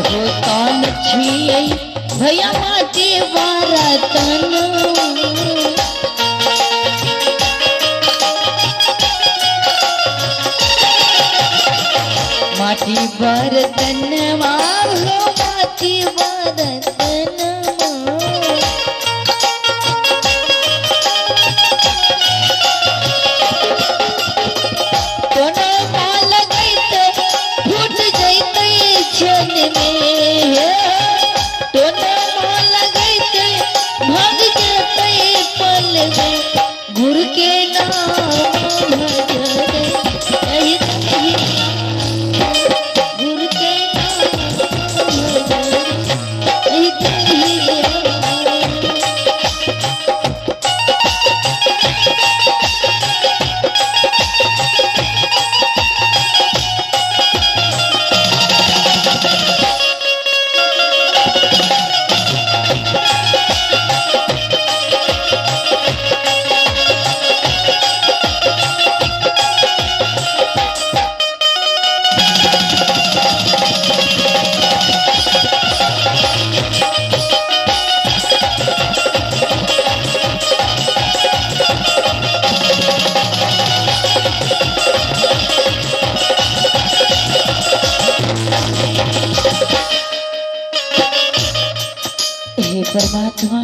होता छिए भैया माटी बरतन माटी बरतन मारो माटी बरतन कोनो माल गईते फूट जईते छन में कोनो माल गईते भाग जते पल में गुरु के नाम भजरे यही गुरु के नाम भजरे यही परमात्मा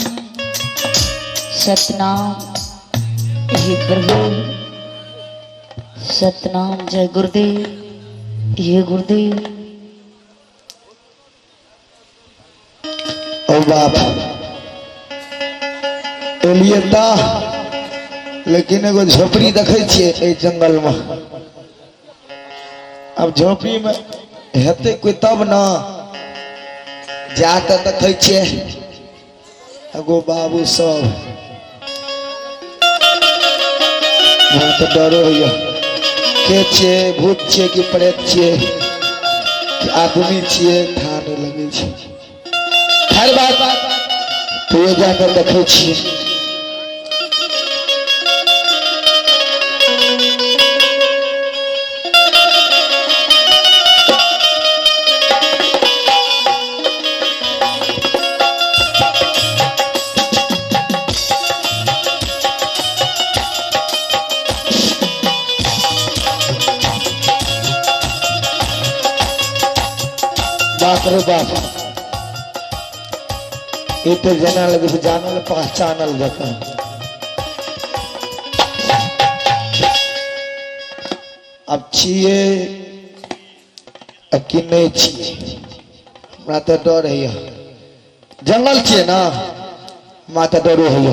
सतनाम हे प्रभु सतनाम जय गुरुदेव हे गुरुदेव ओ बाबा एलिए ता लेकिन एगो झोपड़ी देखे छिए ए जंगल में अब झोपड़ी में हेते कोई तब ना जाके देखे छिए एगो बाबू सब तो डरो हो के छे भूत छे कि प्रेत छे कि आदमी छे था नहीं लगे छे हर बात तो ये जाकर देखे छे बाप रे बाप ये तो जना लगे जानल पहचानल जका अब छिए कि नहीं छिए हमरा तो डर है जंगल छिए ना हमरा तो डरो है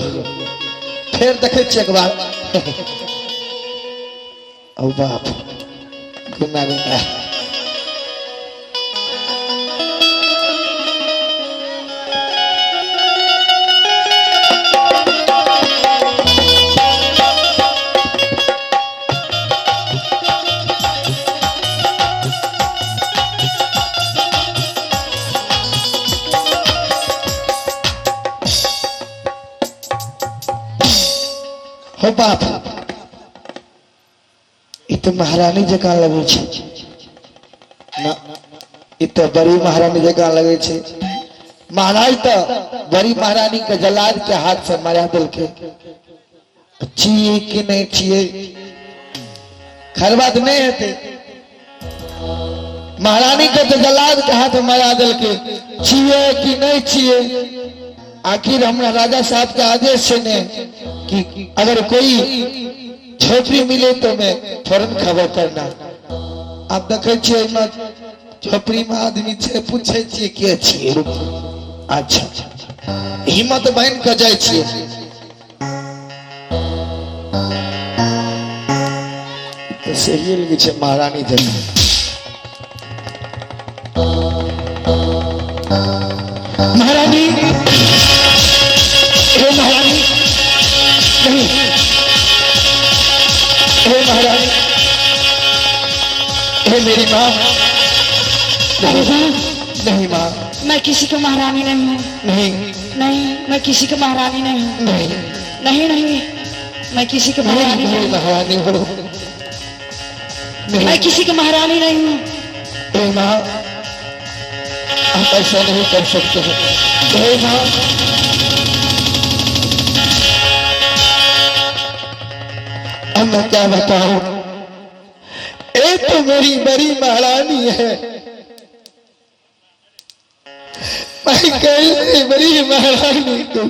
फिर देखे छिए एक बार ओ बाप घुमा घुमा हो बाप इत महारानी जका लगे छे ना इत बड़ी महारानी जका लगे छे महाराज तो बड़ी महारानी के जलाद के हाथ से मारा दिल के छिए कि नहीं छिए खैर बात नहीं है महारानी के तो जलाद के हाथ में मारा दिल के छिए कि नहीं छिए आखिर हमरा राजा साहब के आदेश से ने कि अगर कोई झोपड़ी मिले तो मैं फौरन खबर करना आप देखे छिए झोपड़ी में आदमी छे पूछे छिए के छिए अच्छा हिम्मत बहन के जाय छिए तो सही लगे छे महारानी जन महारानी हे महारानी नहीं हे महारानी हे मेरी माँ नहीं माँ मैं किसी को महारानी नहीं हूँ नहीं नहीं मैं किसी को महारानी नहीं हूँ नहीं नहीं नहीं मैं किसी को महारानी नहीं महारानी हो मैं किसी को महारानी नहीं हूँ हे माँ आप ऐसा नहीं कर सकते हो। हे माँ, अब मैं क्या बताऊं, एक तो मेरी बड़ी महारानी है, मैं कैसे बड़ी महारानी को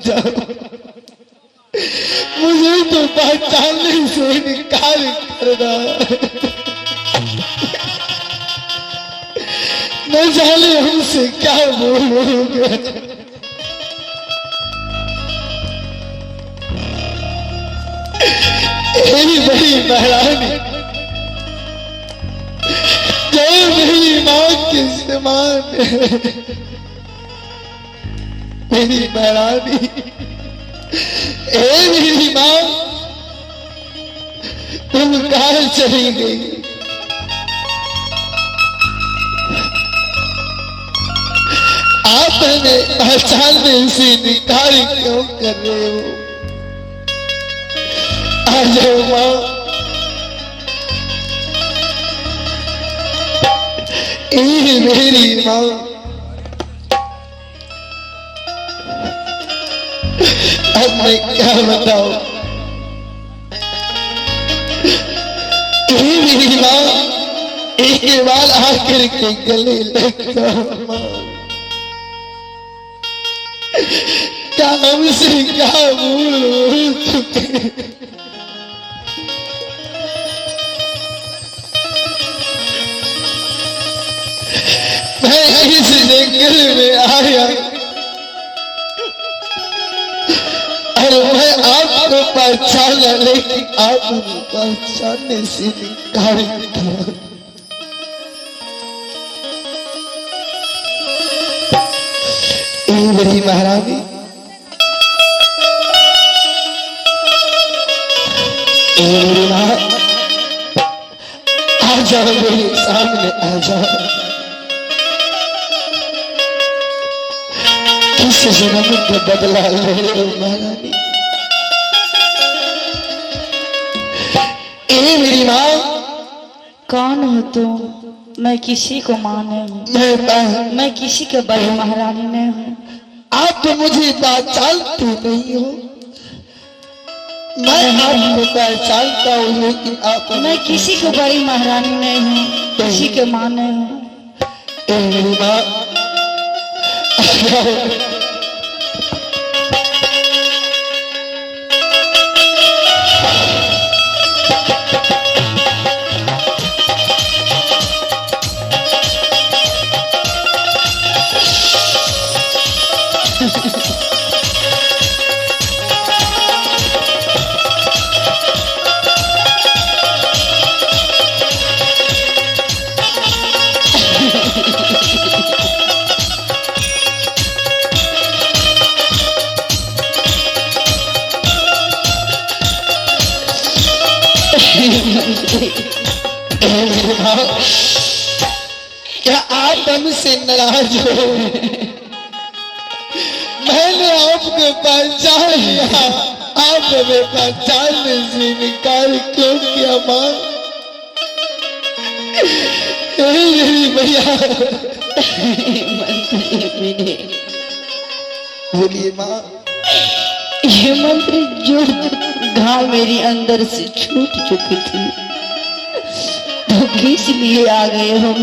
जाऊं, मुझे तो पहचानने से इनकार करना, न जाने हमसे क्या बोलोगे। बड़ी महारानी जो मेरी माँ के समान है, मेरी महारानी, मेरी माँ, तुम कहाँ चली गई? आप हमें पहचानने से इनकार क्यों कर रहे हो? आ जाओ माँ, मेरी माँ, अब मैं क्या बताऊं? मेरी माँ, एक बार आकर के गले लगता माँ, क्या हमसे क्या भूल हो चुके? मैं इस जंगल में आया और मैं आपको पहचाना, लेकिन आप पहचानने से इनकार किया। मेरी महारानी, मेरी माँ, आ जाओ मेरे सामने, आ जाओ। किस जन्म का बदला ले रहे हो महारानी? मेरी माँ, कौन हो तुम? मैं किसी को माने हूँ, मैं किसी के बड़ी महारानी नहीं हूँ। आप तो मुझे पहचानते नहीं हो, मैं आपको पहचानता हूँ, लेकिन आप, मैं किसी को बड़ी महारानी नहीं हूँ, किसी के माने हूँ। मेरी माँ, क्या आप हमसे नाराज हो? मैंने आपको पहचान लिया, आप हमें पहचानने से इनकार क्यों किया माँ? मेरी भैया, बोलिए माँ। ये मंत्र जो घाव मेरी अंदर से छूट चुकी थी, तो किस लिए आ गए हो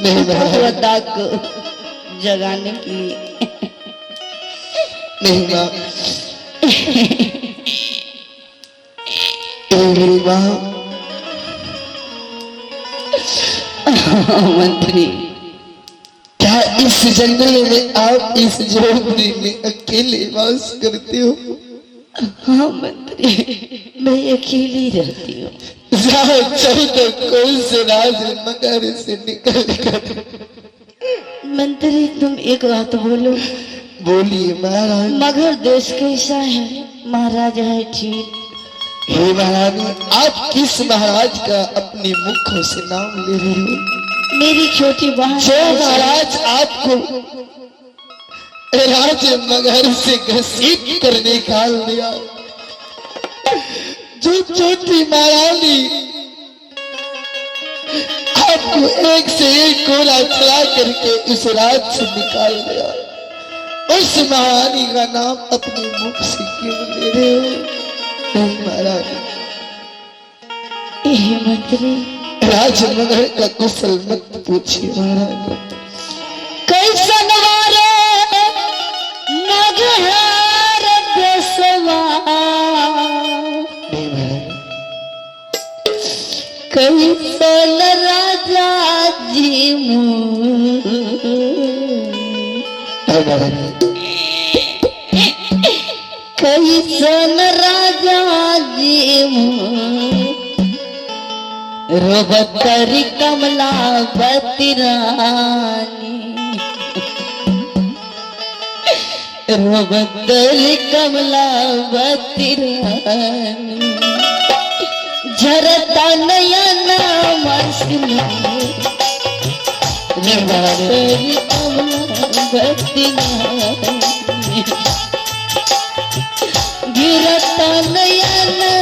मेरे दाग को जगाने के लिए? नहीं माँ, मेरी माँ, मंत्री, क्या इस जंगल में आप इस झोपड़ी में अकेले वास करते हो? हाँ मंत्री, मैं अकेली रहती हूँ। जाओ चलो, कौन से राज मगर से निकल कर। मंत्री, तुम एक बात बोलो। बोलिए महाराज। मगर देश कैसा है? महाराज है ठीक? हे महारानी, आप किस महाराज का अपने मुखों से नाम ले रहे हो? मेरी छोटी बहन। जो महाराज आपको राज मगर से घसीट कर निकाल दिया, जो छोटी महारानी आपको एक से एक गोला चला करके इस रात से निकाल दिया। उस महारानी का नाम अपने मुख से क्यों ले रहे हो? नहीं महाराज, हे मंत्री राजनगर का कुशल मत पूछिए महाराज। कैसन वारे नगहर देशवा, नहीं महाराज, कैसन राजा जी मुँह, नहीं महाराज, कैसन राजा जी मुँह, रोबतरी कमलावती रानी, रोबतरी कमलावती रानी, झरता नयना मस्ती, रोबतरी कमलावती रानी, गिरता नयना